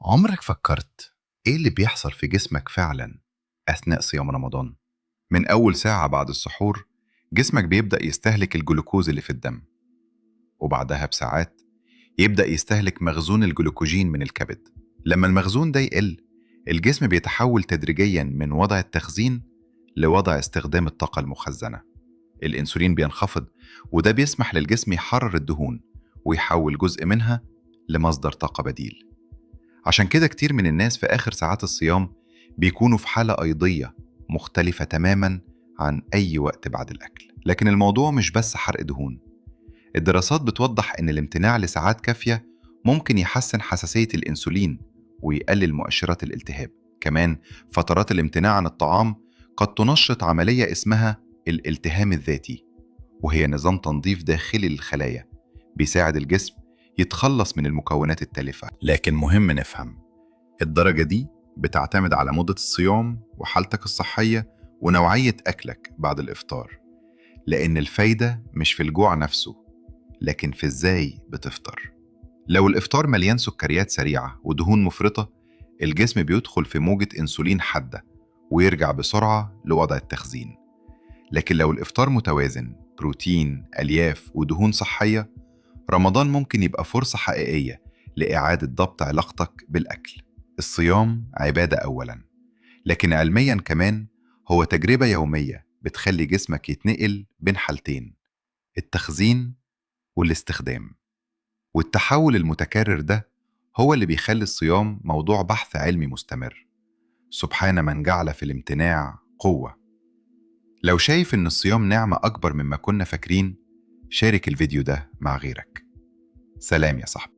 عمرك فكرت إيه اللي بيحصل في جسمك فعلا أثناء صيام رمضان؟ من أول ساعة بعد السحور جسمك بيبدأ يستهلك الجلوكوز اللي في الدم، وبعدها بساعات يبدأ يستهلك مخزون الجلوكوجين من الكبد. لما المخزون ده يقل، الجسم بيتحول تدريجيا من وضع التخزين لوضع استخدام الطاقة المخزنة. الأنسولين بينخفض، وده بيسمح للجسم يحرر الدهون ويحول جزء منها لمصدر طاقة بديل. عشان كده كتير من الناس في آخر ساعات الصيام بيكونوا في حالة أيضية مختلفة تماماً عن أي وقت بعد الأكل. لكن الموضوع مش بس حرق دهون، الدراسات بتوضح إن الامتناع لساعات كافية ممكن يحسن حساسية الأنسولين ويقلل مؤشرات الالتهاب. كمان فترات الامتناع عن الطعام قد تنشط عملية اسمها الالتهام الذاتي، وهي نظام تنظيف داخلي للخلايا بيساعد الجسم يتخلص من المكونات التالفة. لكن مهم نفهم الدرجة دي بتعتمد على مدة الصيام وحالتك الصحية ونوعية أكلك بعد الإفطار، لأن الفايدة مش في الجوع نفسه، لكن في إزاي بتفطر. لو الإفطار مليان سكريات سريعة ودهون مفرطة، الجسم بيدخل في موجة أنسولين حادة ويرجع بسرعة لوضع التخزين. لكن لو الإفطار متوازن، بروتين، ألياف ودهون صحية، رمضان ممكن يبقى فرصة حقيقية لإعادة ضبط علاقتك بالأكل. الصيام عبادة أولاً، لكن علمياً كمان هو تجربة يومية بتخلي جسمك يتنقل بين حالتين: التخزين والاستخدام. والتحول المتكرر ده هو اللي بيخلي الصيام موضوع بحث علمي مستمر. سبحان من جعل في الامتناع قوة. لو شايف إن الصيام نعمة أكبر مما كنا فاكرين، شارك الفيديو ده مع غيرك. سلام يا صاحبي.